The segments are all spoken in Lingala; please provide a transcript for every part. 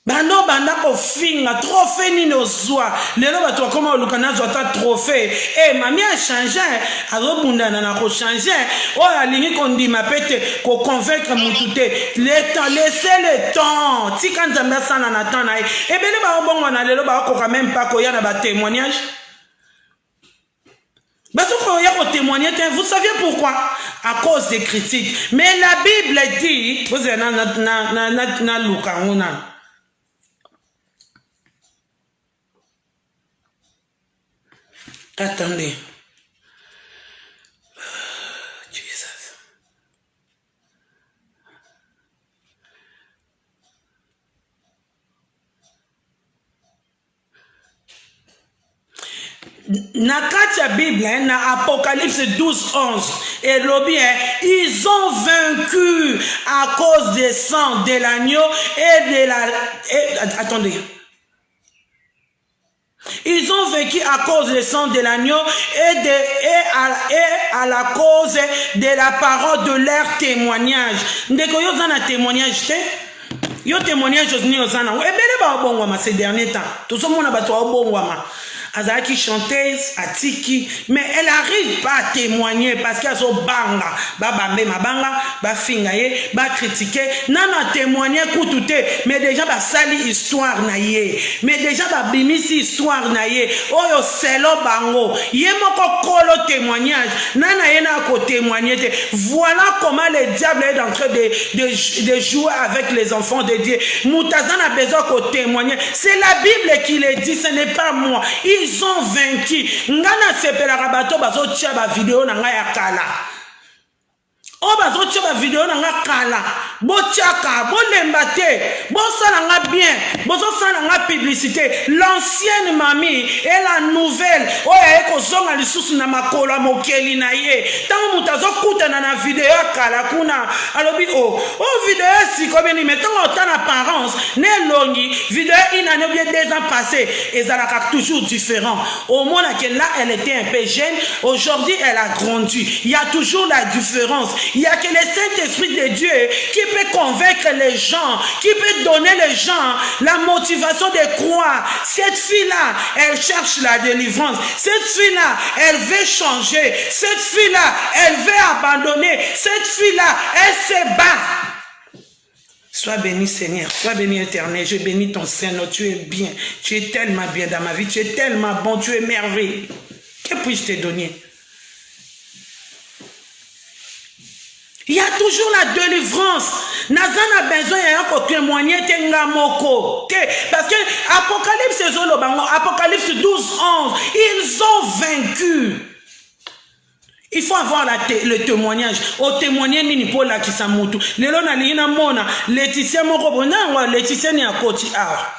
Bando banda ko finga trophée ni no zwa lelo bato koma olukana zwa ta trophée mami a changé azobundana na ko changer alingi kondima pete ko convaincre mutute le temps laissez le temps tika nzambe sana na temps na ebele ba bongo na lelo ba ko quand même pas ko ya na ba témoignage parce que ya ko témoigner vous savez pourquoi à cause des critiques mais la Bible dit vous na Luka ona. Attendez. Jesus. Na katia Bible, na Apocalypse 12:11, et bien, ils ont vaincu à cause des sangs de l'agneau et de la... attendez. Ils ont vécu à cause du sang de l'agneau et à la cause de la parole de leur témoignage. Ndeko yo zana témoignage te? Yo témoignage ni ozana. Ebele ba obongwama ces derniers temps. Tout ce monde a battu obongwama. Azaki chanteuse, atiki, mais elle n'arrive pas à témoigner parce qu'elle a banga, babambe mabanga, ba fingaye, ba critiquer, nana témoigner koutouté, mais déjà ba sali histoire naye, mais déjà ba bimisi histoire naye, oyo selo bango, yemoko kolo témoignage, nana yena ko témoigner te. Voilà comment le diable est en train de jouer avec les enfants de Dieu. Moutazan a besoin qu'on témoigne. C'est la Bible qui le dit, ce n'est pas moi. Ils ont vaincu. Ngana sepela rabato bazo tia ba vidéo na nga ya kala. O bazo tia ba vidéo na nga kala. Bo tiaka, bo lembate, bo sala nga bien, bo sala nga publicité. L'ancienne mamie et la nouvelle. O ya eko zonga lisusu na makolo mokeli na ye. Tango mutazo kuta na vidéo ya kala kuna. Alobi vidéo si comme ni mettons autant d'apparence, né longi, vidéo inane bien 2 ans passés, et ça a toujours différent. Au moins que là elle était un peu jeune, aujourd'hui elle a grandi. Il y a toujours la différence. Il y a que le Saint-Esprit de Dieu qui peut convaincre les gens, qui peut donner les gens la motivation de croire. Cette fille-là, elle cherche la délivrance. Cette fille-là, elle veut changer. Cette fille-là, elle veut abandonner. Cette fille-là, elle se bat. Sois béni Seigneur, sois béni Éternel, je bénis ton Seigneur, tu es bien, tu es tellement bien dans ma vie, tu es tellement bon, tu es merveilleux. Que puis-je te donner? Il y a toujours la délivrance. Nazan a besoin de témoigner parce que Apocalypse 12:11, ils ont vaincu. Il faut avoir le témoignage. Au témoigner nini pour la kisamutu. Lelo na lina mona Laetitia moko bonangwa Laetitia ni akoti awa.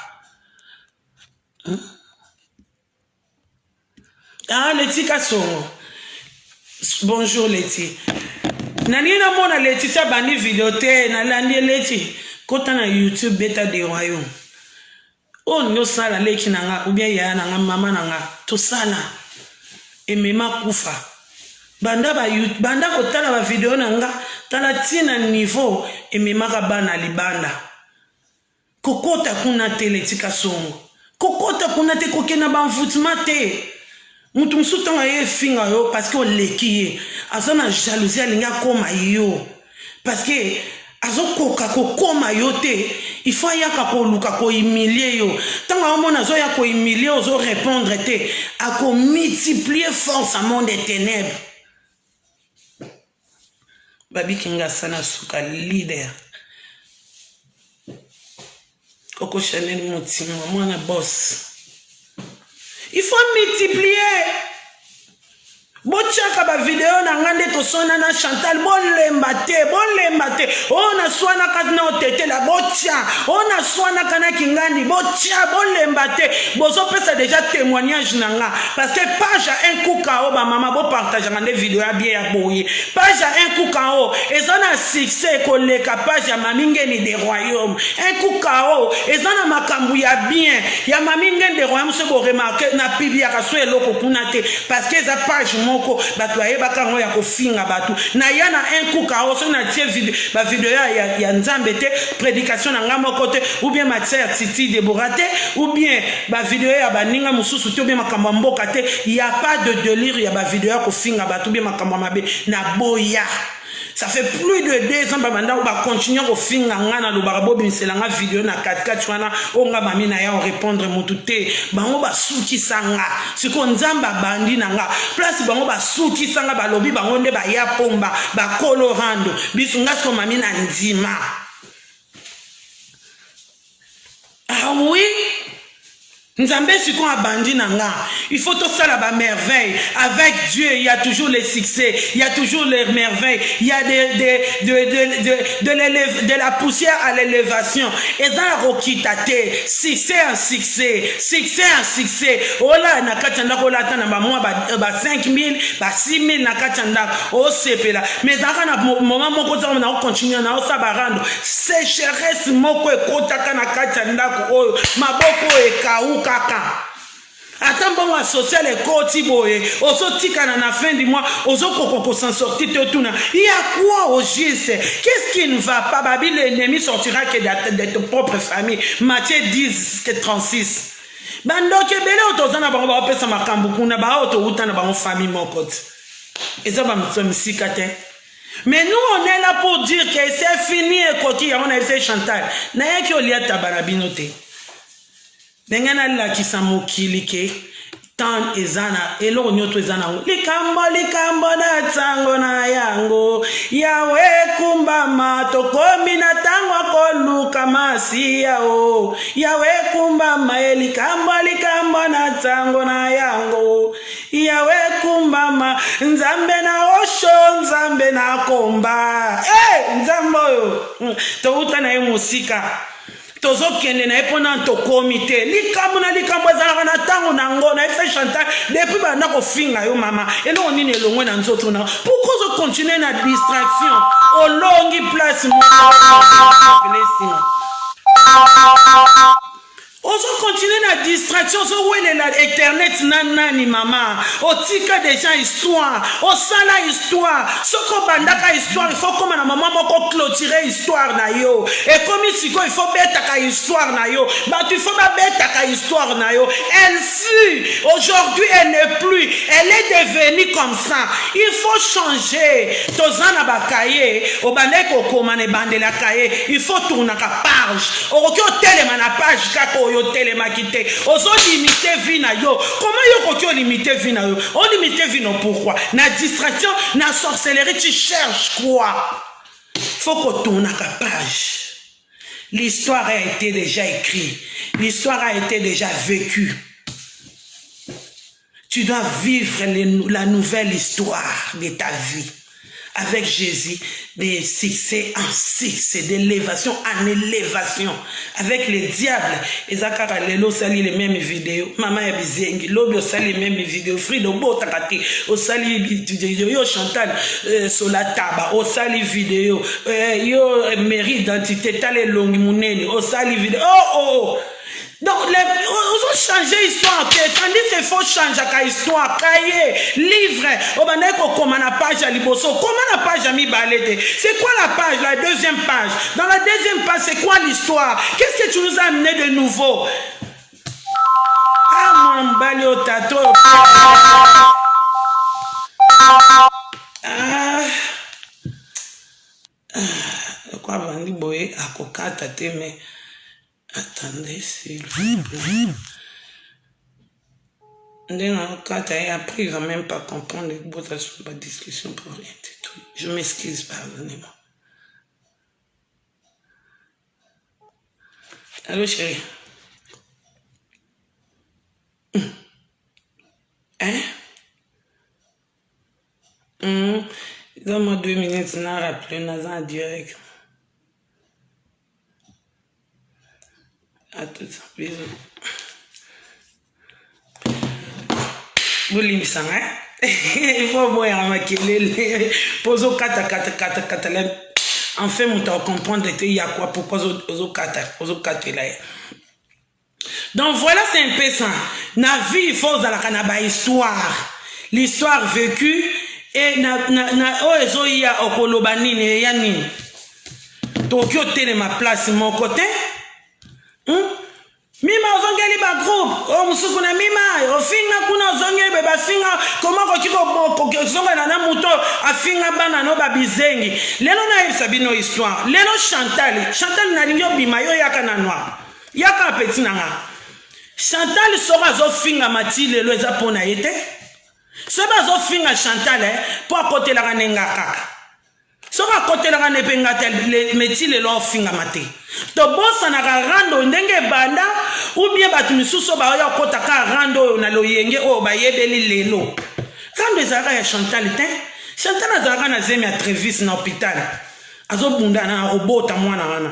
Ah Laetitia songo. Bonjour Laetitia. Nalina mona Laetitia bani vidéo te na landi Laetitia kota na YouTube beta de royaume. Oh nyo sala leki nanga ou bien ya nanga mama nanga to sala. Emema kufa. Banda kotala ba video nanga tala tina niveau ememaka bana libanda kokota kuna teletika songo kokota kuna te kokena ba mvutima te mutu msutanga ye finga yo parce que o leki azona jalousie alinga koma yo parce que azokoka kokoma yo te il faut yaka koluka ko humilier yo tanga omona zo ya ko humilier ozo répondre te a ko multiplier force à monde des ténèbres. Babi Kinga sana suka leader. Coco Chanel Moutima, moi boss. Il faut multiplier. Bochaka ba video na ngande to sona na Chantal bolembate ona swana kana otete la bocha ona swana kana kingandi bocha bolembate bozo pesa déjà témoignage nanga parce que page un coup kao ba mama bo partager ngande video ya bien ya boye page un coup kao ezana succès ko le page ya mamingeni des royaumes un coup kao ezana makambu ya bien ya mamingeni des royaumes se bo remarquer na pibia ka so eloko kunate parce que za page moko po bato ayebaka ngo ya kofinga bato na ya na un coup ka oso na tie video ya nzambe te prédication na ngamo côté ou bien matière Titi Deborah te ou bien ba video ya baninga mususu te ou bien makambo mboka te y a pas de délire ya ba video ya kofinga bato ou bien makambo mabe na boya. Ça fait plus de 2 ans babanda ou ba continuer au finga ngana lo barabo binselanga vidéo na 4 wana onga mami na ya répondre mutute bango ba suki sanga siko nzamba bandi nanga place bango ba suki sanga balobi bango nde ba ya pomba ba colorando bisunga siko mami na ndima. Ah oui, Nzambe siko abandi nanga. Il faut tout ça là-bas merveille. Avec Dieu, il y a toujours les succès, il y a toujours les merveilles, il y a de la poussière à l'élévation. Et dans la rokitate, succès en succès, succès en succès. Oh là, na kachanda ko la tana ba moi ba 5000, ba 6000 na kachanda o sepela. Mais dans na moment moko za na continuer na o sabarando. Sécheresse moko ekotaka na kachanda ko maboko ekauka. Attends bon associer les côtés boye ozo tikana na fin du mois ozo kokoko s'en sortir te tuna il y a quoi au juste qu'est-ce qui ne va pas babi l'ennemi sortira que de ta propre famille Matthieu 10:36 bandoke bele otozana bango ba pesa makambu kuna ba oto utana bango famille mokote et ça va me sikate. Mais nous on est là pour dire que c'est fini et koki on a fait Chantal na yaki olia tabarabinote. Nengana la kisamokili ke tan ezana elo nyoto ezana likambo na tango na yango yawe kumbama tokomi na tango koluka masia o yawe kumbama likambo na tango na yango yawe kumbama nzambe na osho nzambe na komba nzambo to utana ye musika tozo kende na epona to comité likambo ezalaka na tango na ngo na fait Chantal depuis bana ko finga yo mama elo onini elongwe na nzoto na pourquoi zo continuer na distraction olongi place mo ozo continuer na distraction so wele la internet nani mama otika déjà histoire osala histoire soko bandaka histoire il faut comme na maman moko clôturer histoire na yo et comme siko il faut beta ka histoire na yo bah tu faut ba beta ka histoire na yo elle fut aujourd'hui elle n'est plus elle est devenue comme ça il faut changer tozana bakaye obandeko koma ne bandela kaye il faut tourner ka page okoki otelema na page kako yo telema kite ozo limiter vie na yo comment yo koki limiter vie na yo on limiter vie non pourquoi na distraction na sorcellerie tu cherches quoi faut qu'on tourne à la page l'histoire a été déjà écrite l'histoire a été déjà vécue tu dois vivre la nouvelle histoire de ta vie avec Jésus, des succès en succès, d'élévation en élévation. Avec les diables, Ezakara Lelo sali les mêmes vidéos. Maman Yabizengi, Lobio sali les mêmes vidéos. Frido Botakati, Osali yo Chantal Solataba, Osali vidéo. Yo mérite d'identité, Tale Longi Mouneni, Osali vidéo. Oh! Donc, on changer l'histoire, tandis qu'il faut changer l'histoire, cahier, livre, on va dire comment la page à Liboso, comment la page à Mibalete, c'est quoi la page, la deuxième page? Dans la deuxième page, c'est quoi l'histoire? Qu'est-ce que tu nous as amené de nouveau? Ah, mon bali au tato. Quoi, Bandi Boye, à Coca, Tate, mais. Attendez, s'il vous plaît. Quand il a appris, il ne va même pas comprendre les votations, pas de discussion pour rien du tout. Je m'excuse, pardonnez-moi. Allô, chérie? Hein? Donne-moi 2 minutes, on a rappelé, on a en direct. À tout ça, bisous. Vous l'avez ça, hein? Il faut voir ma kelele. Pose au kata. Enfin, on t'a compris il y a quoi pourquoi au kata là. Donc voilà, c'est un peu ça. Na vie, il faut dans la histoire. l'histoire vécue et na oezo ya okoloba nini ya nini tokyo tele ma place mon côté mima ozongeli ba groupe o musuku na mima ofinga kuna ozongeli be bafinga koma ko zonga na muto afinga bana no babizengi lelo na yebisa bino histoire lelo Chantal na lingo bima yo yaka na noir yaka petit nanga Chantal sera zofinga mati lelo eza pona yete seba zofinga Chantal po akote la kanenga kaka sera kote la kanepenga tel meti lelo finga mate to bossa na rando ndenge banda ou bien batu misuso ba ya kota ka rando na loyenge o ba yebeli lelo rando ezaka ya Chantal te Chantal azaka na zemi ya Trevis na hôpital azobunda na robota mwana wana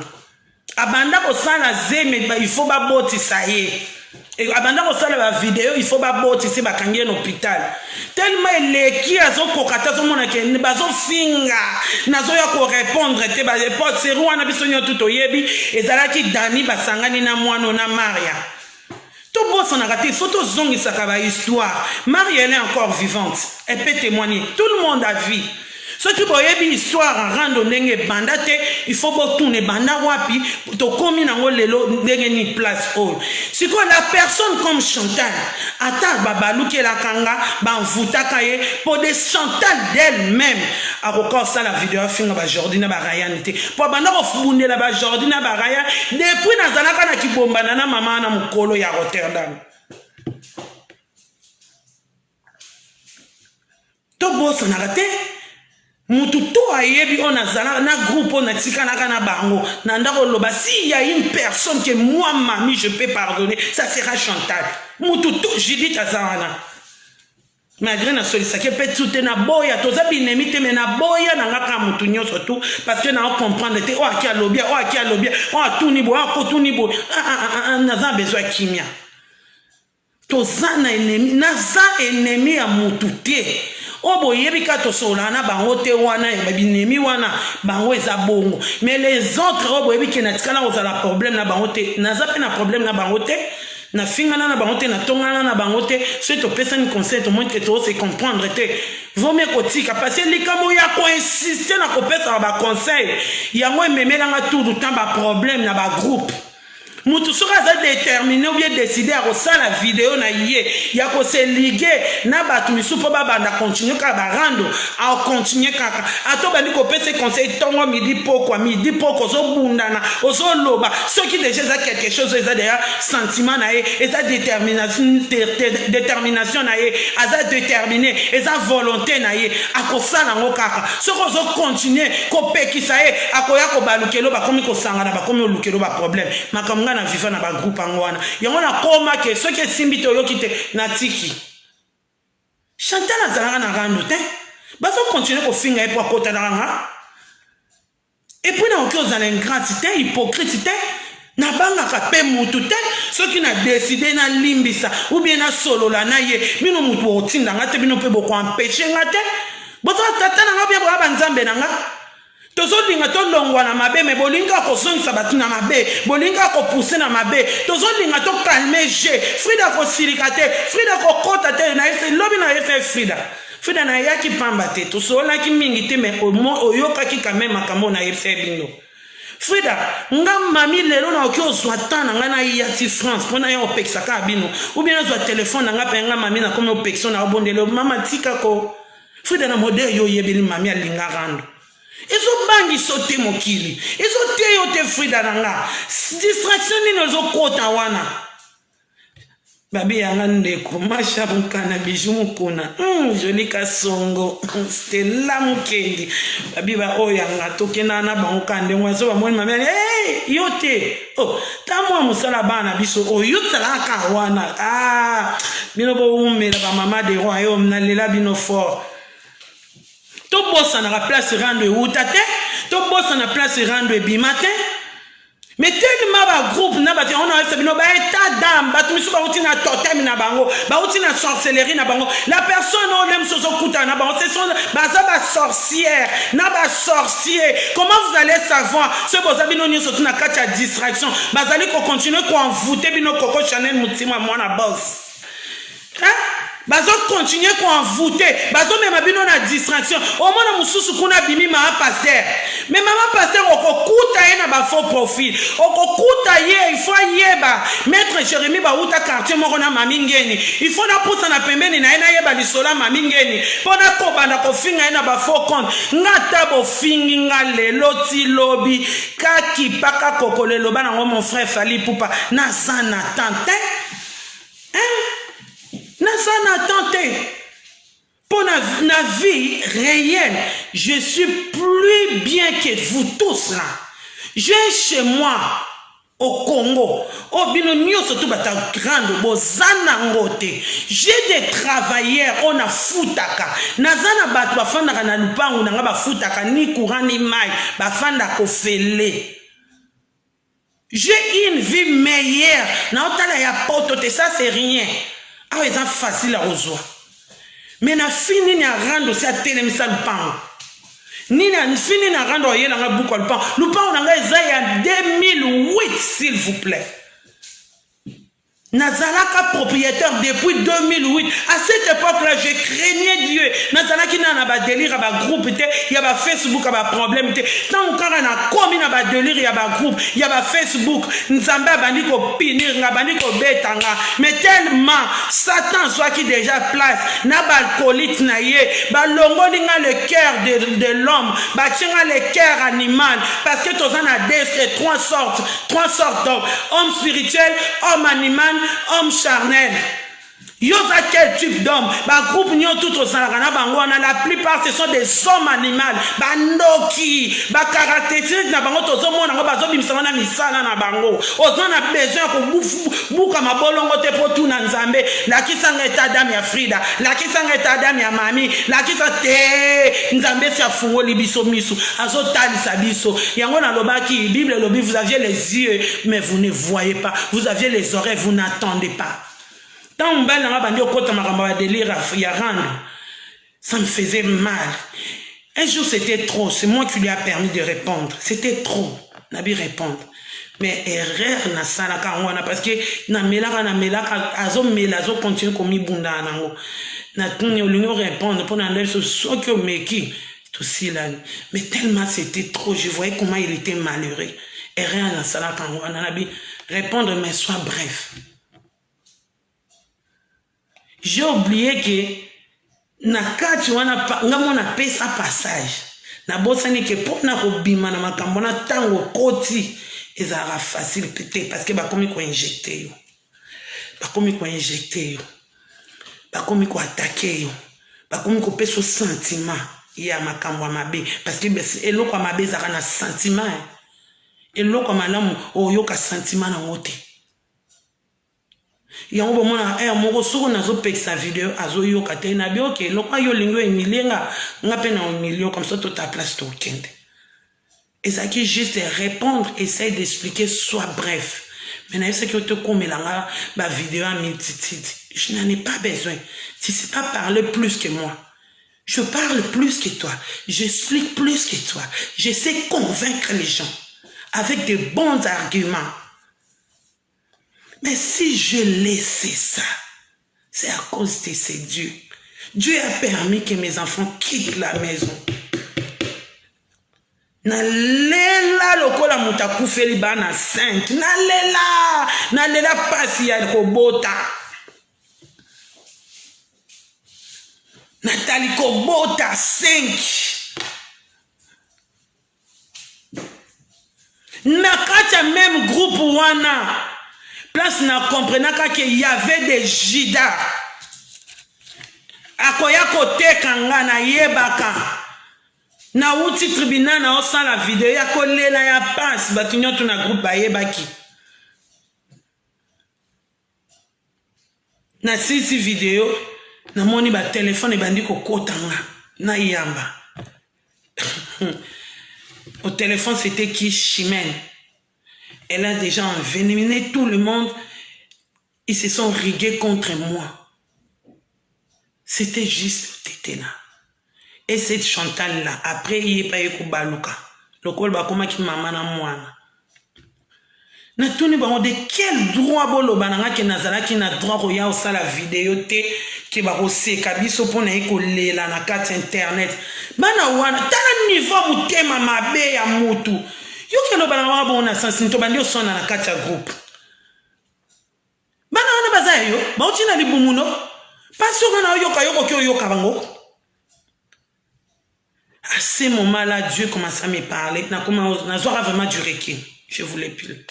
abanda ko sala zemi il faut ba botisa ye et abanda ko sala ba vidéo il faut ba botisa ba kangie na hôpital tellement eleki azokokata zomona ke bazo finga nazo ya ko répondre te ba report c'est roi na biso nyoto to yebi ezalaki Dani basangani na mwana na Maria to bossa na raté photo zongi sakaba histoire Maria elle est encore vivante elle peut témoigner tout le monde a vu ce qui boyebi histoire en rando ndenge banda te il faut botourner banda wapi to komi nango lelo ndenge ni place oh si quoi la personne comme Chantal ata babaluki la kanga ba mvutaka ye pour des Chantal d'elle-même a record ça la vidéo finga ba Jordina ba Ryan te pour banda ko fubundela ba Jordina ba Ryan depuis nazalaka na kibombana na mama na mukolo ya Rotterdam to bossa na raté mutu to ayebi on azala na groupe on atika na bango na ndako loba si y a une personne que moi mamie je peux pardonner ça sera Chantal mutu to Judith azana malgré na solisa que peut tout na boya to za binemi te na boya na ngaka mutu nyoso tout parce que na comprendre te o akia lobia o atuni bo o kotuni bo na za besoin kimia to za na ennemi na za ennemi ya mutu te obo yebika to solana bango te wana ya binemi wana bango eza bongo mais les autres obo yebika na tikana ozala problème na bango te naza pe na problème na bango te na fingana na bango te na tongana na bango te c'est to personne conseil to montre to se comprendre te vaut mieux kotika parce que likamo ya ko insister na ko pesa ba conseil yango ememela nga tout le temps ba problème na ba groupe mutu soka za déterminé ou bien décider à reçoit la vidéo na yé ya ko se liguer na batu misupo ba banda continuer ka ba rando a continuer kaka ato bandi ko pese conseil tongo midi poko zo bundana ozo loba ce qui déjà ça quelque chose ça déjà sentiment na yé et ça détermination na yé aza déterminé et ça volonté na yé akosala ngo kaka soko zo continuer ko pekisa yé akoya ko balukelo ba komi ko sangana ba komi olukelo ba problème makamanga na viva na ba groupe angwana yango na koma ke ce que simbito yokite na tiki Chantal azalaka na rando te baso continuer ko finga et pour kota na nga et puis na oki ozala ingratité hypocrite na banga ka pe mutu te ce qui na décidé na limbisa ou bien na solo la na ye bino mutu otinda nga te bino pe boko empêcher nga te bozo tata na nga bia bo banzambe na nga tozo linga to longwa na mabe me bolinga ko zonisa batu na mabe bolinga ko pousser na mabe tozo linga to calmer je Frida ko silikate Frida ko kota te na ese lobi na ese Frida na yaki pamba te to so la ki mingi te me oyoka ki quand même makambo na ese bino Frida nga mami lelo na oki ozwa tana nga na yati France pona ya opekisa ka bino ou bien ozwa téléphone nga pe nga mami na komi opekisa na obondelo mama tika ko Frida na modèle yo yebeli mami alinga rando Ezo bangi sote mokili. Ezo te yo te Frida nanga. Distraction ni nozo kota wana. Babi yanga ndeko. Masha mukana biju mukuna. Joli kasongo. Stella mukendi. Babi ba oyanga. Toke nana bango kande. Mwazo wa mwani mami. Hey! Yote. Oh. Tamwa musala bana biso. Oh. Yote laka wana. Ah. Bino bo umela ba mama de royaume. Nalela bino fort. To bossa na place rando utate, to bossa na place rando bimate. Mais tellement ba groupe na ba on a sabino ba état d'âme, ba tumisu ba utina totem na bango, ba utina sorcellerie na bango. La personne on aime soso kuta na bango, ce sont ba sorcière, na ba sorcier. Comment vous allez savoir ce boza bino nyo soto na kati ya distraction, ba zali ko continuer ko envoûter bino koko Chanel mutima mwana boss. Hein? bazo continuer ko envoûter bazo mema bino na distraction omona mususu kuna bimi ma pasteur mais mama pasteur okokuta ye na ba faux profil okokuta ye il faut yeba maître Jérémie ba uta quartier moko na mamingeni il faut na pusa na pembeni na ena yeba lisola mamingeni pona ko banda ko finga na ba faux compte ngata bo fingi nga lelo ti lobi kaki paka kokolelo bana ngo mon frère Fali Poupa na sana tante pour la vie réelle, je suis plus bien que vous tous là. J'ai chez moi au Congo, au Binonio surtout bata grande bozana ngote. J'ai des travailleurs on a futaka. Nazana bat bafanda na lupangu na ba futaka ni courant ni mai bafanda ko fele. J'ai une vie meilleure. Na otala ya potote ça c'est rien. Ah ouais, c'est facile à rejoindre. Mais na fini na rendre aussi à télémisa le pan. Ni na fini na rendre yé na bouko le pan. Le pan on a en 2008 s'il vous plaît. Nazalaka propriétaire depuis 2008. À cette époque-là, je craignais Dieu. Nazalaki na ba délire à ba groupe il y a ba Facebook à ba problème tant qu'on a commis na ba délire il y a ba groupe il y a ba Facebook nzamba bandi ko pinir nga bandi ko betanga mais tellement Satan soit qui déjà place na ba alcoolique na ye ba longoli nga le cœur de l'homme ba tchenga le cœur animal parce que tous en a trois sortes d'hommes homme spirituel homme animal homme charnel. Yosa quel type d'homme? Ba groupe nyo tout au Sanarana Bangwana, la plupart ce sont des hommes animaux. Ba noki, ba caractéristiques na bango tozo mona ngo bazo bimsana misala na bango. Ozana na besoin ko buka mabolongo te po tu na nzambe. La kisanga etadam ya Frida, la kisanga etadam ya mami, la kisanga te nzambe si afungo libiso misu. Azo tali sabiso. Yango na lobaki Bible lobi vous aviez les yeux mais vous ne voyez pas. Vous aviez les oreilles vous n'entendez pas. Tant ça me faisait mal. Un jour c'était trop, c'est moi qui lui a permis de répondre. C'était trop, Nabi répondre. Mais erreur na salaka wana parce que na melaka azo melazo continue comme ibunda nango. Na tuni olingo répondre pour na ndel so que meki tout si là. Mais tellement c'était trop, je voyais comment il était malheureux. Erreur na salaka wana Nabi répondre mais sois bref. J'ai oublié que na kati wana ngamona pesa passage na bosani que pour na kobima na makambo na tango koti ezara facile peut-être parce que ba komi ko injecter yo ba komi ko injecter yo ba komi ko attaquer yo ba komi ko peso sentiment ya makambo mabe parce que eloko mabe ezara na sentiment eloko malamu oyoka sentiment na ngote. Yango bomona moko soko nazo pekisa vidéo azo yo kate na bio ke lokwa yo lingo emilenga ngape na milio comme ça toute ta place to kende. Et ça qui juste répondre, essaye d'expliquer, sois bref. Maintenant c'est que te komelanga ba vidéo à multitude. Je n'en ai pas besoin. Si c'est pas parler plus que moi. Je parle plus que toi. J'explique plus que toi. Je sais convaincre les gens avec de bons arguments. Mais si je laissais ça, c'est à cause de ces dieux. Dieu a permis que mes enfants quittent la maison. Nalela lokola mutaku feliba na 5. Nalela pasi ya kobota. Nathalie kobota 5. Nakacha même groupe wana. Place na comprenaka qu'il y avait des jida. Akoya kote kanga na yebaka. Na uti tribunal na osan la vidéo ya kolela ya passe batunyo tuna groupe ba yebaki. Na sisi vidéo na moni ba téléphone e bandi kokotanga na yamba. Au téléphone c'était qui Chimène. Elle a déjà enveniné tout le monde. Ils se sont rigués contre moi. C'était juste Tété là. Et cette Chantal là, après il n'y a pas eu Baluka. Le col bakoma qui m'a mana moana. Natuni bango de quel droit bolo bananga ki nazala ki na droit ko ya osala vidéo te ki ba koseka biso pona eko lela na kati internet. Bana wana tala niveau mutema mabe ya mutu. Yo kelo bananga bona sansinto bandi osona na kati ya groupe. Bana wana bazayo ba utina libumuno. Parce que na yoka yoko kyo yoka bango. À ce moment-là, Dieu commence à me parler. Na vraiment du recul. Je voulais plus.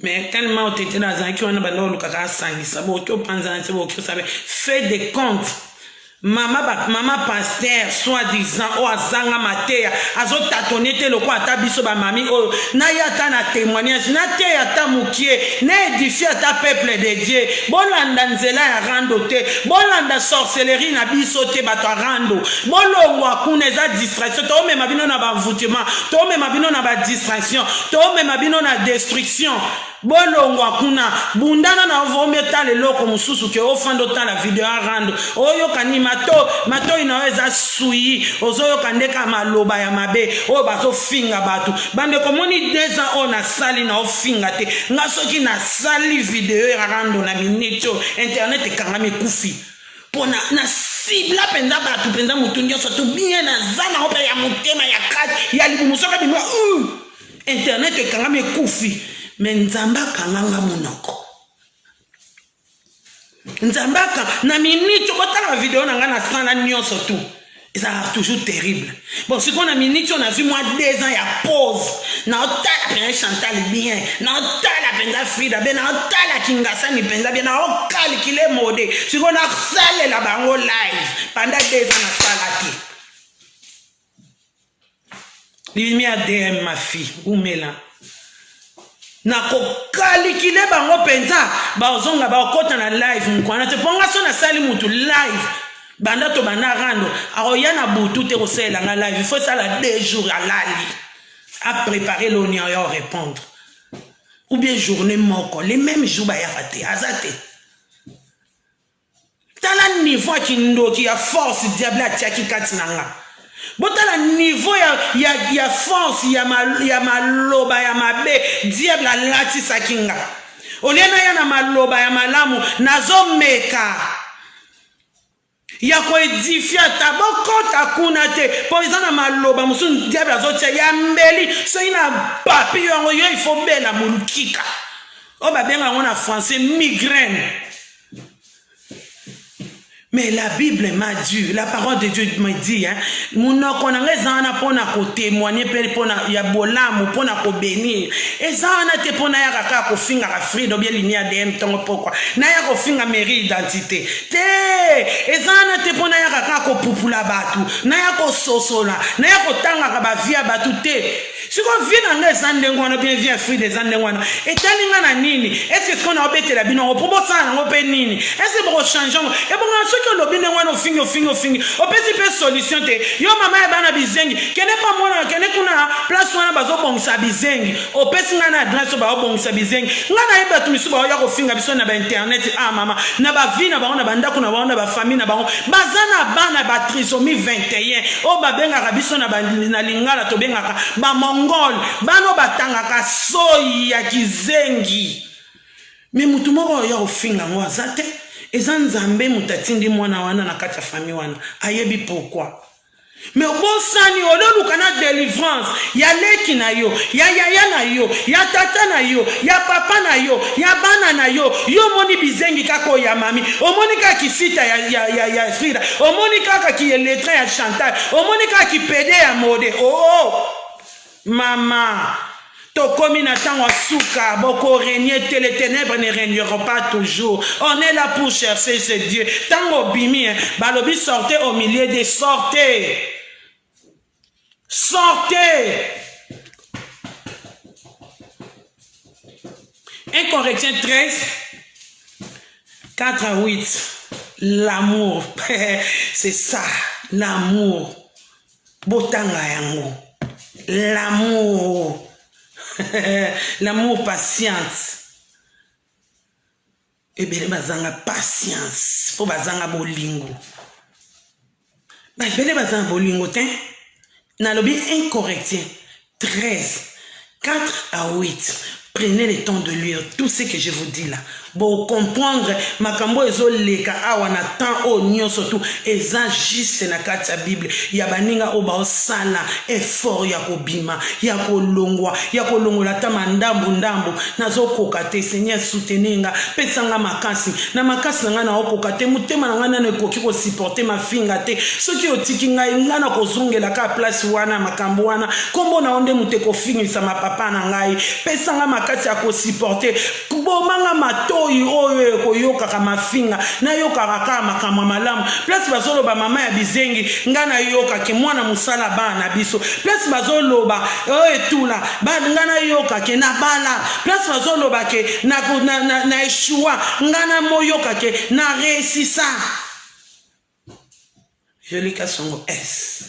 Mais tellement on était dans un qui on a bandé le caca sangi, ça vaut tout prendre un peu que ça fait des comptes. Maman pasteur soi-disant o azanga matea azo tatonete le quoi ta biso ba mami o na yata na témoignage na te yata mukie na édifier ta peuple de Dieu bolanda nzela ya rando te bolanda sorcellerie na biso te bato rando bolongwa kuna za distraction to me mabino na ba voûtement to me mabino na ba distraction to me mabino na destruction bolongwa kuna bundana na vometa le loko mususu ke ofando ta la video rando oyo kanima mato inaweza sui ozoyo kandeka maloba ya mabe o bazo finga batu bande komoni deza ona sali na ofinga te ngasoki na sali video ya rando na minito internet kangami kufi pona na sibla penza batu penza mutundio soto bien na zana ope ya mutema ya kati ya libumusoka bimwa internet kangami kufi menzamba kanganga munoko Nzambaka na minute kotala vidéo na ngana sana nyonso tout. Ça toujours terrible. Bon, ce qu'on a minute on a vu moi 2 ans ya pause. Na otala ben Chantal bien. Na otala penza Frida ben na otala Kingasa ni penza bien na okali kile mode. Ce qu'on a salé la bango live pendant 2 ans na salati. Lumière DM ma fille, où mela. Na kokali kile bango penza ba ozonga ba okota na live mkwana te ponga so na sali mutu live banda to bana rando aroya na butu te kosela nga live il faut ça la 2 jours à lali à préparer l'oignon et à répondre ou bien journée moko les mêmes jours ba ya fate azate tala niveau kindo ki ya force diable atiaki katinanga botala niveau ya force ya maloba ya mabe diable alati sakinga olena ya na maloba ya malamu nazomeka ya ko edifia tabokota kuna te poizana maloba musu diable azotia ya mbeli so ina papi yango yo il faut bela mulukika o babenga ngona français migraine. Mais la Bible m'a dit, la parole de Dieu m'a dit, hein, mon konanga zana pona ko témoigner pona ya bolamu pona ko bénir. Et zana te pona ya kaka ko finga ka Frida bien linia DM tongo pourquoi. Na ya ko finga mairie identité. Te, et zana te pona ya kaka ko pupula batu, na ya ko sosola, na ya ko tanga ka ba via batu te. Si on vient dans les andengwana bien via Frida des andengwana. Et talinga na nini? Est-ce qu'on a obété la bino pour ça na open nini? Est-ce pour changer? Et bon que le bien wana fingi o petit peu solution te yo mama ya bana bizengi kene pa mona kene kuna place wana bazo bongisa bizengi o pesi ngana adresse ba bongisa bizengi ngana yeba tumisu ba ya ko finga biso na ba internet mama na ba vie na ba na banda kuna ba na ba famille na ba bazana bana ba trisomie 21 o ba benga biso na ba na lingala to benga ba mongol bano batanga ka soyi ya kizengi me mutu moko ya ofinga ngo azate eza nzambe mutatindi mwana wana na kati ya famille wana ayebi pourquoi mais obosani ololuka na délivrance ya leki na yo ya yaya na yo ya tata na yo ya papa na yo ya bana na yo yo moni bizengi kako ya mami omoni kaka kisita ya Frida omoni kaka ki lettre ya Chantal omoni kaka ki pede ya mode mama Tokomi na tango suka, boko régner, les ténèbres ne régneront pas toujours. On est là pour chercher ce Dieu. Tango bimi, balobi sortez au milieu des sortez. Sortez. 1 Corinthiens 13, 4 à 8. L'amour, c'est ça, l'amour. Botanga yango. L'amour. L'amour patience. Et bien bazanga patience. Faut bazanga bolingo. Bele bazanga bolingo ten. Nalobi 1 Corinthiens 13 4 à 8. Prenez le temps de lire tout ce que je vous dis là. Pour comprendre, makambo ezo leka awa na temps o nyonso tout eza juste na kati ya Bible. Ya baninga o ba osala effort ya kobima, ya kolongwa ta mandambu ndambu nazo kokate Seigneur soutenenga pesanga makasi na makasi nga na okokate mutema na ngana na koki ko supporter ma finga te soki otiki ngai ngana kozongela ka place wana makambo wana kombo na onde muteko fingisa mapapa na ngai pesanga makasi ya ko supporter kubomanga mato oyo koyoka kama finga na yoka kaka makama malamu place bazoloba mama ya bizengi ngana yoka ke mwana musala bana biso place bazoloba etula ngana yoka ke na bala place bazoloba ke na eshua ngana moyoka ke na resisa Jolika Songo S.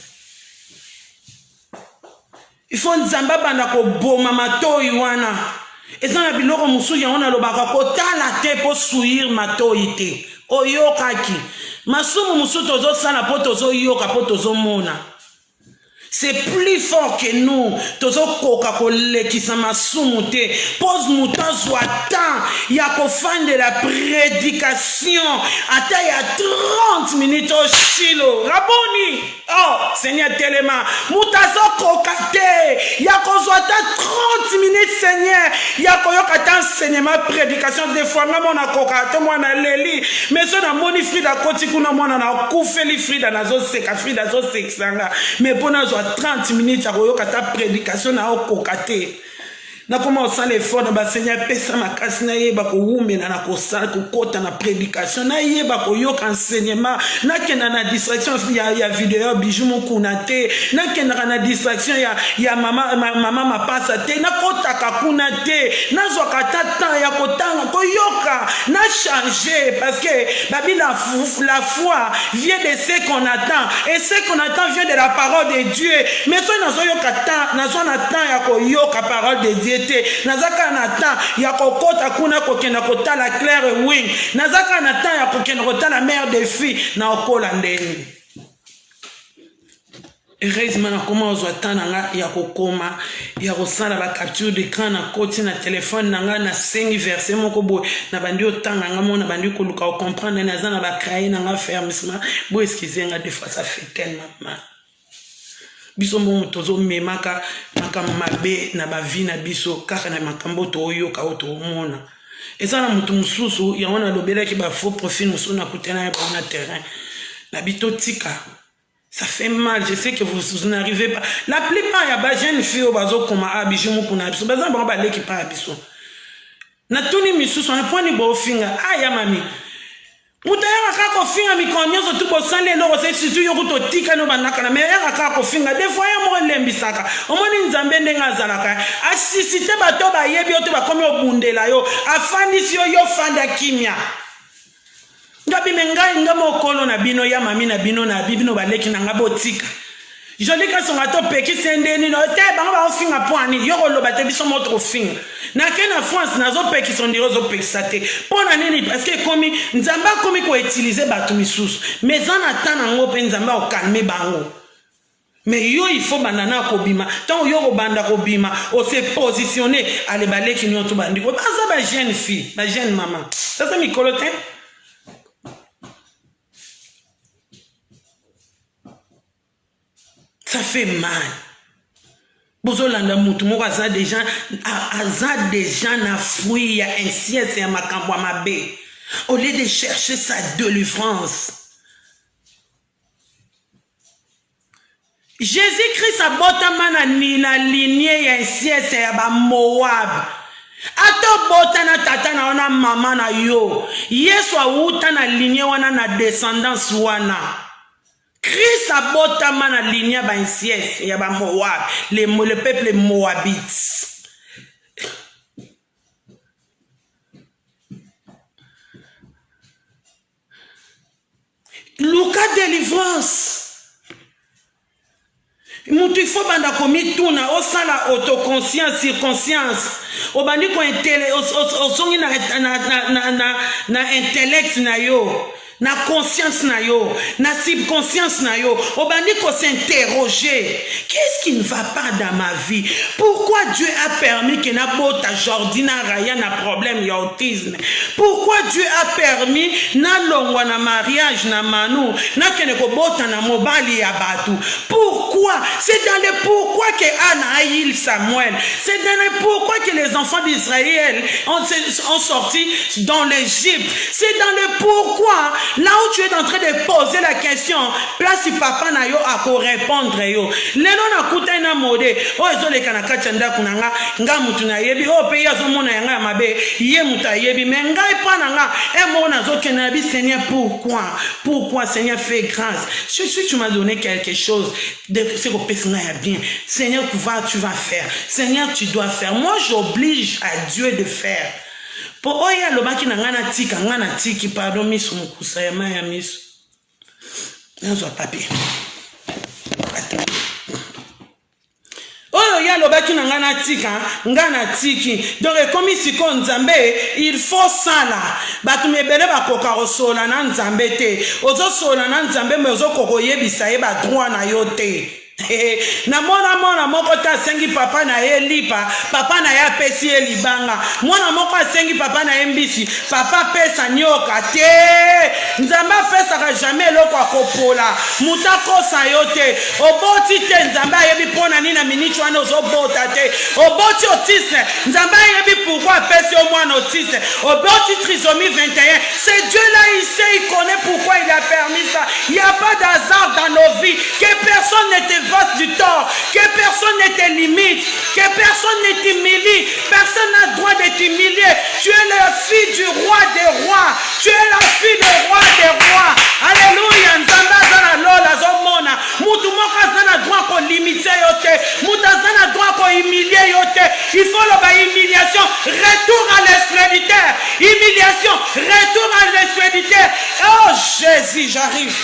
Il faut nzamba banda ko boma matoi wana ezana biloko musu ya ona lobaka kotala te po suir matoi te oyokaki masumu musu tozo sala po tozo yoka po tozo mona. C'est plus fort que nous. Tozo koka kolekisa masumu te. Pose muta zwa temps ya kofan de la prédication. Ata ya 30 minutes au chilo. Raboni. Oh, Seigneur Telema. Mutazo koka te. Ya kozwa ta 30 minutes, Seigneur. Ya koyoka ta enseignement prédication. Des fois, na koka te mwana leli. Mais so na moni frida koti kuna mwana na kufeli frida nazo seka frida zo seksanga. Mais pona zwa 30 minutes à koyoka ta prédication na okokate na comment on sent l'effort na Seigneur pesa makasi na yeba ko wumela na ko sala ko kota na prédication na yeba ko yoka enseignement na kena na distraction ya vidéo bijou mukuna te na kena na distraction ya mama mapasa te na kota kakuna te na zoka tata ya kotanga ko yoka na changer parce que babi la foi vient de ce qu'on attend et ce qu'on attend vient de la parole de Dieu mais so na zo yoka ta na zo na ta ya ko yoka parole de Dieu nazaka na temps ya kokota kuna kokenda kotala claire wing nazaka na temps ya kokenda kotala mère des filles na okola ndeni heureusement na koma ozwa temps nanga ya kokoma ya kosala ba capture d'écran na koti na téléphone nanga na 5 verset moko boy na bandi otanga nga mona bandi ko luka comprendre na zana ba créer nanga fermement bo excusez nga des fois ça fait tellement mal. Biso mbongo tozo memaka makambo mabe na bavi na biso kaka na makambo to oyoka oto omona ezana mutu mususu ya wana lobelaki ba faux profil mususu na kutena ya na terrain na bito tika ça fait mal. Je sais que vous n'arrivez pas la plupart ya ba jeune fille bazo koma abiji mukuna biso bazana ba leki pa biso na tuni misusu na point ni bo finga aya mami Mutaya kako finga mikonyozo tubo sande loko se situ yokuto tika no banaka na meya kako finga des fois ya mo lembisaka omoni nzambe ndenga zalaka asisite bato ba yebi oto ba komi obundela yo afandisi yo fanda kimia ngabi mengai ngamo kolo na bino ya mami na bino na bibino baleki na ngabo tika Jolika Songo to peki sendeni no te bango ba finga poani yoko lo bate biso moto finga na kena France nazo peki sondiro zo peki sate pona nini parce que komi nzamba komi ko utiliser batu misusu mais en attendant ngo pe nzamba o calmer bango mais yo il faut banana ko bima tant yo ko banda ko bima o se positionner ale baleki nyoto bandiko baza ba jeune fille ba jeune maman ça c'est mikolote. Ça fait mal. Bozolanda mutu moko aza déjà na fouille ya insieste ya makambo mabe au lieu de chercher sa délivrance. Jésus-Christ a botamana ni la lignée ya insieste ya ba Moab. Ato botana tata na ona mama na yo. Yesu auta na lignée wana na descendance wana. Christ a botama na lignée ba insies ya ba Moab, le peuple moabite. Lucas délivrance. Mutu il faut banda komi tuna o sala autoconscience circonscience. O bandi ko intellect o songi na intellect na yo. na conscience na yo, na subconscience na yo, obandi ko s'interroger. Qu'est-ce qui ne va pas dans ma vie? Pourquoi Dieu a permis que na bota Jordina Raya na problème ya autisme? Pourquoi Dieu a permis na longwa na mariage na Manu, na kene ko bota na mobali ya batu? Pourquoi? C'est dans le pourquoi que Anna a eu Samuel. C'est dans le pourquoi que les enfants d'Israël ont sorti dans l'Égypte. C'est dans le pourquoi. Là où tu es en train de poser la question, place papa na yo a ko répondre yo. Lelo na kuta na mode, o ezo le kana kachanda kunanga, nga mutu na yebi, o pe yazo mona yanga mabe, ye muta yebi, mais nga pa nanga, e mona zo kenabi Seigneur pourquoi? Pourquoi Seigneur fais grâce? Si tu m'as donné quelque chose, c'est que personne n'a bien. Seigneur tu vas faire. Seigneur tu dois faire. Moi j'oblige à Dieu de faire. Pour oya lobaki na ngana tiki pardon miso mukusa ya maya miso nazo papier oyo ya lobaki na ngana tiki donc comme siko nzambe il faut ça là batu mebele bakoka osola na nzambe te ozo sola na nzambe me ozo kokoyebisa ye ba droit na yo te. Na mona moko ta sengi papa na ye lipa papa na ya pesi ye libanga mwana moko sengi papa na ye mbisi papa pesa nyoka te nzamba pesa ka jamais loko akopola mutako sa yote oboti te nzamba yebi pona ni na minute wana ozobota te oboti autisme nzamba yebi pourquoi pesi au mwana autisme oboti trisomie 21 c'est Dieu là il sait il connaît pourquoi il a permis ça. Il n'y a pas d'hasard dans nos vies, que personne ne te fasse du tort, que personne ne te limite, que personne ne t'humilie. Personne n'a droit de t'humilier. Tu es la fille du roi des rois. Tu es la fille du roi des rois. Alléluia. Nzamba zana lola zomona. Mutu moka zana droit ko limiter yote. Muta zana droit ko humilier yote. Il faut le humiliation. Retour à l'extrémitaire. Humiliation. Retour à l'extrémitaire. Oh Jésus, j'arrive.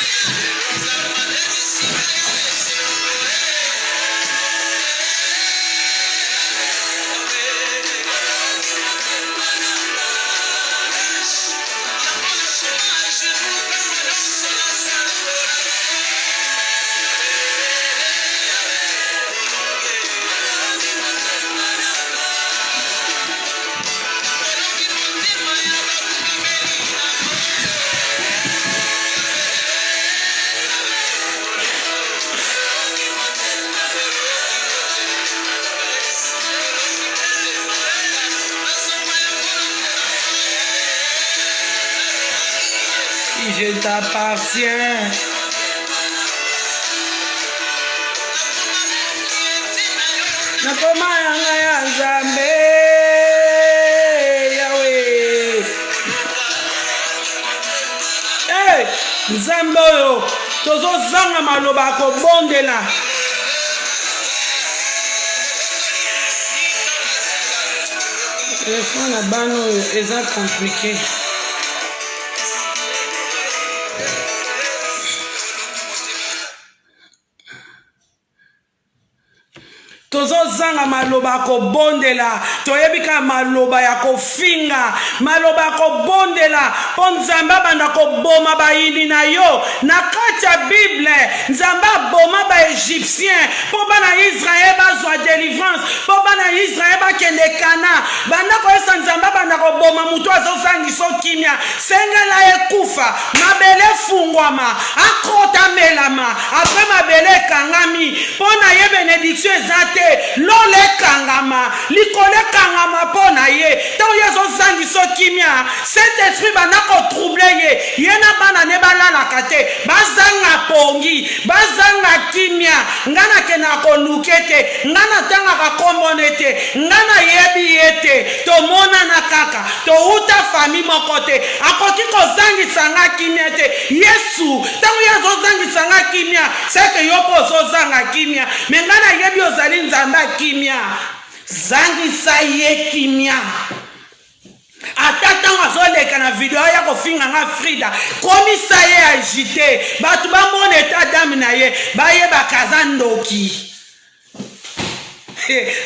Je t'appartiens. Nakoma yanga ya Nzambe Yahweh. Hey, Nzambe oyo tozo zanga maloba ko bondela. Téléphone na bano eza compliqué. Tozo zanga maloba ko bondela toyebika maloba ya ko finga maloba ko bondela po Nzamba banda ko boma baini na yo na kati ya Bible Nzamba boma ba Égyptien po bana Israël bazwa délivrance po bana Israël ba kende Kana banda ko esa Nzamba banda ko boma mutu azozangi so kimia sengela ekufa mabele fungwama akota melama après mabele kangami po na ye bénédiction ezate lole kangama likole kangama pona ye to yezo zangi so kimia cet esprit bana ko troubler ye yena bana ne balala kate bazanga pongi bazanga kimia ngana kena ko nukete ngana tanga ka kombonete ngana yebi yete to mona na kaka to uta fami mokote akoki ko zangi sanga kimia te Yesu tango yezo zangi sanga kimia seke yopo so zanga kimia mengana yebi ozali Nzamba kimia zangi saye kimia atata ngazoleka na video ya kofinga nga Frida komi saye agité batu ba mona eta dame na ye baye bakaza ndoki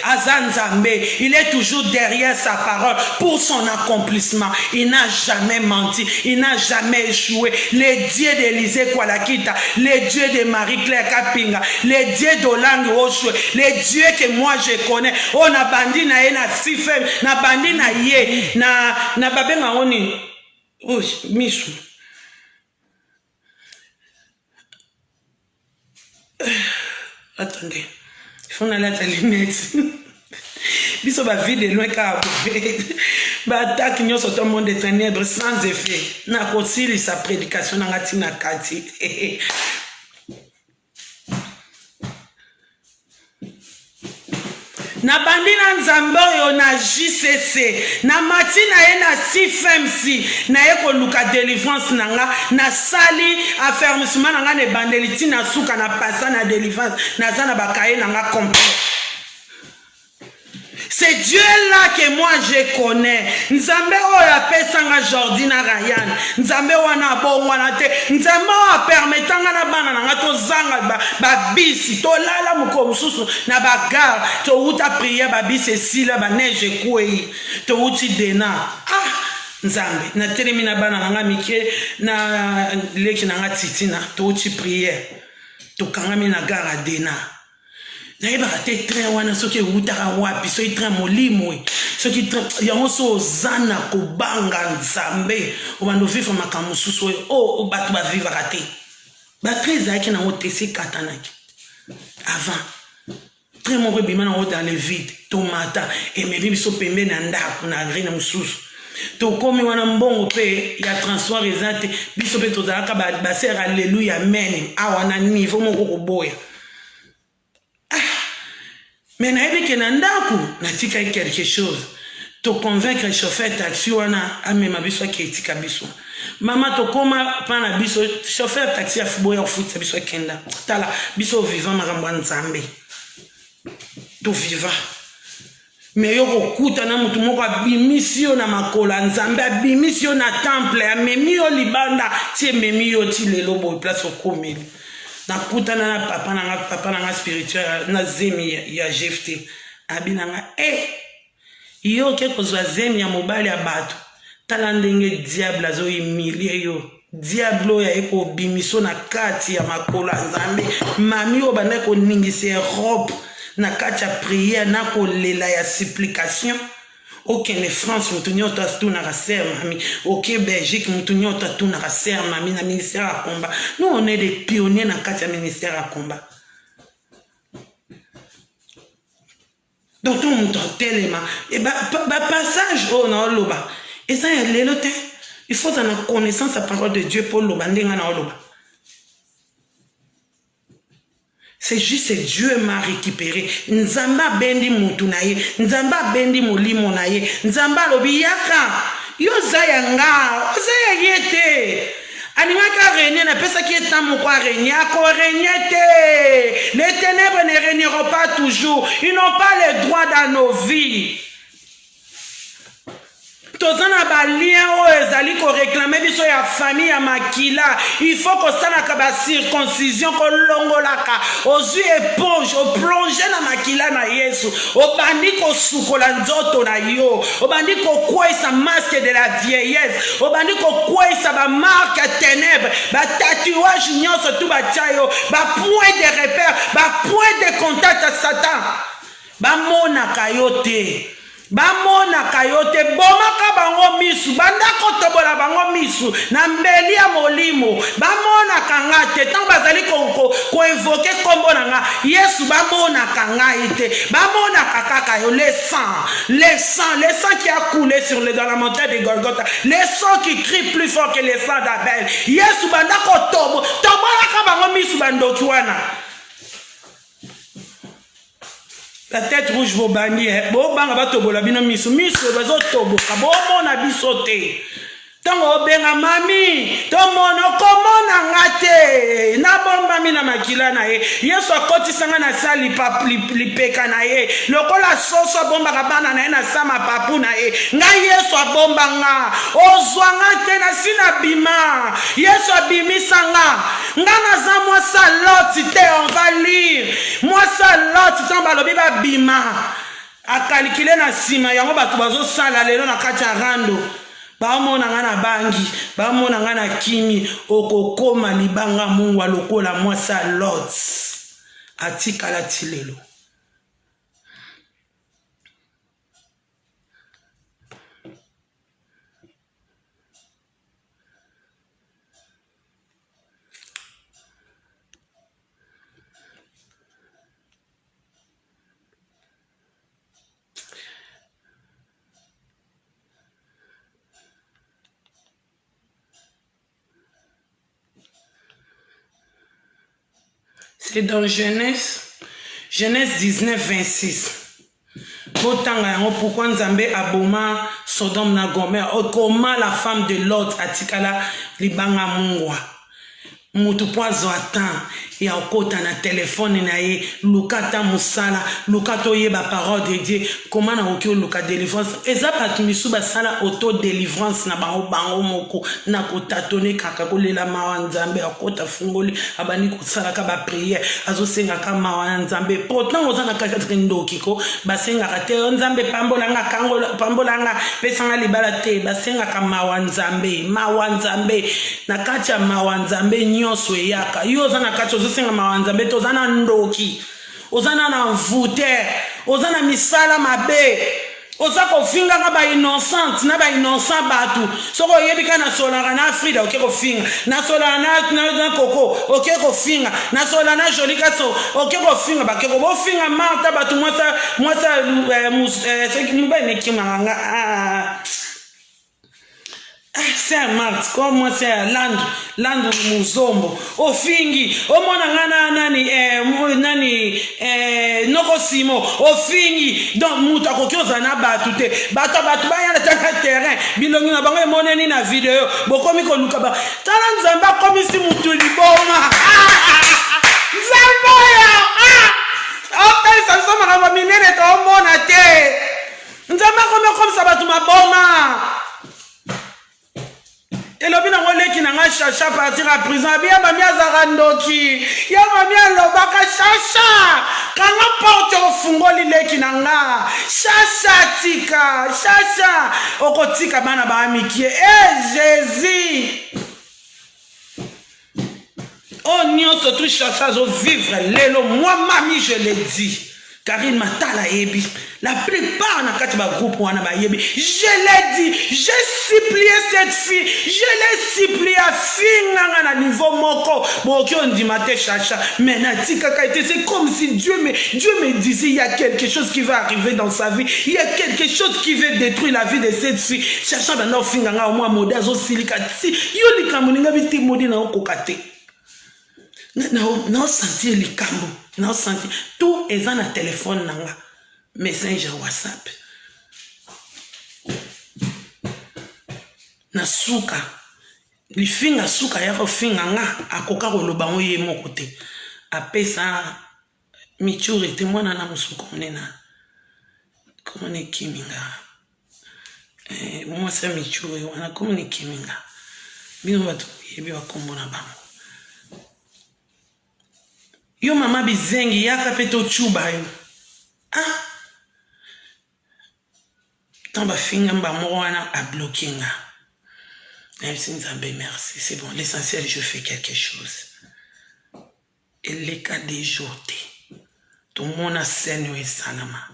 Azanzambe, il est toujours derrière sa parole pour son accomplissement. Il n'a jamais menti, il n'a jamais échoué. Les dieux d'Élisée Kwalakita, les dieux de Marie-Claire Kapinga, les dieux d'Olange Oshwe, les dieux que moi je connais. Oh, na bandi na ye na sifem, na bandi na ye, na babenga oni. Oh, Michou. Attendez, il faut aller à ta lunette. Biso ba vie de loin ka ba attaque nyo sur ton monde des ténèbres sans effet. Na kosili sa prédication na ngati na kati. Na bandina nzambe yo na JCC na matina ye na CFMC na ye ko luka délivrance nanga na sali affermissement nanga ne bandeliti na suka na passa na délivrance na zana bakaye nanga complet. C'est Dieu-là que moi je connais. Nzambe oya pesanga Jordina Ryan. Nzambe wana bongwana te. Nzambe oya permetanga na bana nanga to zanga ba bisi to lala muko mususu na bagar to uta prière ba bisi sila ba neige kwei to uti dena. Ah Nzambe na termina bana nanga mike na leki nanga titina to uti prière. To kangami na gara dena. Naïba te train wana soki utaka wapi so train molimo soki yango so zana ko banga Nzambe obando vivre makamususu o batu ba vivre raté ba très aki na otesi katanaki avant très mon bima na dans le vide tomata et me biso pembe na ndako na rina mususu to komi wana mbongo pe ya transport ezate biso pe to zalaka ba ser alléluia amen awana niveau moko ko boya. Mais naïbe ke nandaku natika quelque chose to convaincre chauffeur taxi wana amema biso ke etika biso mama to koma pana biso chauffeur taxi afuboya ofuta biso kenda tala biso vivant makambo Nzambe to vivant mais yo kokuta na mutu moko abimisio na makola Nzambe abimisio na temple amemi yo libanda ti ememi yo ti lelo boy place okomeli. Na kutana na papa na spirituel na zemi ya jefte abinanga yo ke kozwa zemi ya mobali ya bato tala ndenge diable azo humilie yo diablo ya eko bimiso na kati ya makola Nzambe mami o banda ko ningise robe na kati ya prière na ko lela ya supplication. Ok, les France, nous tout na mami. Ok, Belgique, nous tout na mami, na ministère à combat. Nous, on est des pionniers dans le ministère à combat. Donc, on montre tellement. Et passage, oh, non, loba. Et ça, il faut dans la connaissance la parole de Dieu pour loba. C'est juste que Dieu m'a récupéré. Nzamba bendi mutunaye, Nzamba bendi molimo naye, Nzamba lobiyaka. Yo zayanga, ozaya yete. Animaka régner na pesa qui est en quoi régner, ako régner te. Les ténèbres ne régneront pas toujours. Ils n'ont pas le droit dans nos vies. Tozana ba lien o ezali ko réclamer biso ya famille ya makila. Il faut que ça na ba circoncision ko longolaka. Ozu éponge, o plonger na makila na Yesu. O bandi ko sukola nzoto na yo. O bandi ko kwesa masque de la vieillesse. O bandi ko kwesa ba marque ténèbres, ba tatouage nyonso tout ba tchayo, ba point de repère, ba point de contact à Satan. Ba mona kayote. Bamona kayote bomaka bango misu bandako tobola bango misu na mbeli ya molimo bamona kanga te tant bazali ko évoquer kombo nanga Yesu bamona kanga ite bamona kaka yo le sang qui a coulé dans la montagne de Golgotha, le sang qui crie plus fort que le sang d'Abel. Yesu bandako tobola ka bango misu bandoki wana. La tête rouge vos bannières. Bon, banga ba tobola bino misu bazo tobo. Bon, mon abisote. Tango benga mami, tomono komona ngate, na bomba mi na makila na ye, yeso akoti sanga na sali lipeka na ye, lokola soso bomba kabana na ye na sama papu na ye, nga yeso abomba nga, ozwa ngate na sina bima, yeso abimisa nga naza mwasa loti te, on va lire, mwasa loti, tamba lobi ba bima, akalikile na sima, yango batu bazo sala lelo na kati ya rando, baomona nga na bangi, baomona nga na kimi, okokoma libanga mungwa lokola mwasa lot. Atikala tilelo. C'est dans Genèse 19, 26. Pourquoi Nzambe aboma Sodome na Gomorrhe, comment la femme de Lot atikala libanga mungwa. Mutu poazo atan ya okota na telefone na ye lukata musala lukato ye ba parole de Dieu comment na okyo luka délivrance ezapa kimisu ba sala auto délivrance na bango moko na kotatone kaka kolela mawa Nzambe akota fungoli abani kusala ka ba prière azosenga ka mawa Nzambe pourtant ozana ka ndokiko basenga ka te Nzambe pambolanga kango pambolanga pesanga libala te basenga ka mawa Nzambe na kacha mawa Nzambe nyonso yaka yo zana kacho zosenga mawanzambe tozana ndoki ozana na mvute ozana misala mabe ozako finga nga ba innocent na ba innocent batu soko yebika na solara na Frida okeko finga na solara na koko okeko finga na solara na Jolika so okeko finga bakeko bo finga Martha batu mwasa mbene kimanga c'est Marx, comme moi c'est Land Muzombo. Au fingi, au monangana nani noko simo, au fingi, donc muta kokyoza na batute, batu baya na tanga terrain, bilongi na bango moneni na vidéo, bokomi ko lukaba. Tala Nzamba komi si mutu liboma. Nzamba ya. Okay, ça soma na minene to mona te. Nzamba comme ça batu maboma. Et le bien on qui n'a chacha partir à prison bien mamia zarandoki ya mamia lobaka chacha kana porte au fungoli leki nanga chacha tika chacha okotika bana ba amikie Jésus oh nyon surtout chacha zo vivre lelo moi mami je l'ai dit Karine Matala Ebi, la plupart na kati ba groupe wana ba yebi. Je l'ai dit, j'ai supplié cette fille, je l'ai supplié à finir na niveau moko. Bon qui on dit maté chacha, mais na tika kaité c'est comme si Dieu me disait il y a quelque chose qui va arriver dans sa vie, il y a quelque chose qui va détruire la vie de cette fille. Chacha bana finga nga au moins modazo silika si yo likamuninga biti modi na okokate. Na sentir likambo. Non senti tout est dans le téléphone nanga messenger WhatsApp na suka li finga suka ya ko finga nga akoka ko loba moye moko te apesa michuri te mwana na musuko nena komone kiminga moi c'est michuri wana komone kiminga bino batu yebi wakombo na bango. Yo mama bizengi yaka peto chuba yo. Tamba finga mba mwana a bloqué nga. Merci, c'est bon. L'essentiel, je fais quelque chose. Et les cas des jours, tout le monde a saigné et sanama.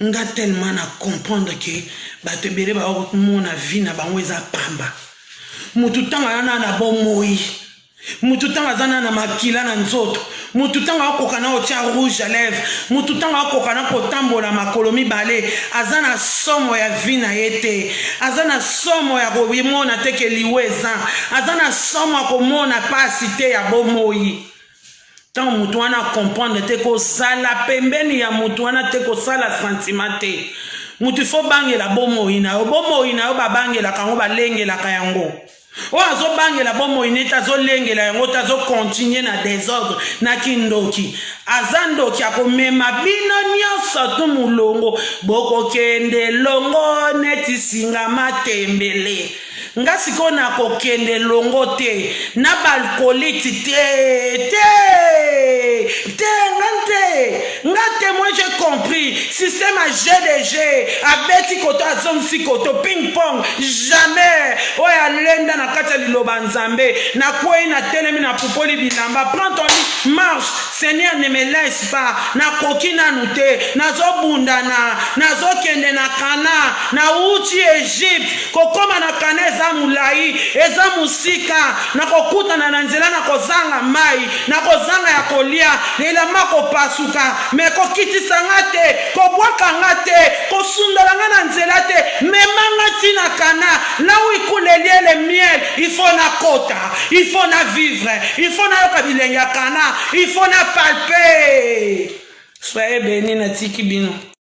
Nga tellement à comprendre que te bere ba mon vie na banweza pamba. Mutu tanga na bon moi. Mutu tanga zana na makila na nzoto. Mutu tanga okokana otia rouge à lèvres. Mutu tanga okokana kotambola makolo mibale. Azana somo ya vina yete. Azana somo ya kobimona teke liweza. Azana somo komona pasite ya bomoi. Tant mutuana comprendre te ko sala pembeni ya mutuana te ko sala sentimate. mutu fo bangela bomoi na yo babangela kango balengela kayango o azo bangela bomoi ne tazo lengela yango tazo continuer na désordre na kindoki azandoki akomema bino nyonso tu mulongo bokokende longo neti singa matembele nga siko na kokende longo te na balkoliti ngante moi j'ai compris système à GDG à beti koto à zone koto ping pong jamais oya lenda na kata liloba nzambe na kwei na telemi na popoli bilamba prends ton lit marche Seigneur ne me laisse pas na koki na nute nazo bundana nazo kende na Kana na uti Egypte kokoma na Kana eza mulai eza musika na kokutana na nzela na kozanga mai na kozanga ya kolia elama kopasuka me kokitisa ngate kobwaka ngate kosundala nga na nzela te memanga tina Kana là où il coule le miel il faut na kota il faut na vivre il faut na yoka bilenga Kana il faut na palper soyez bénis na tiki bino.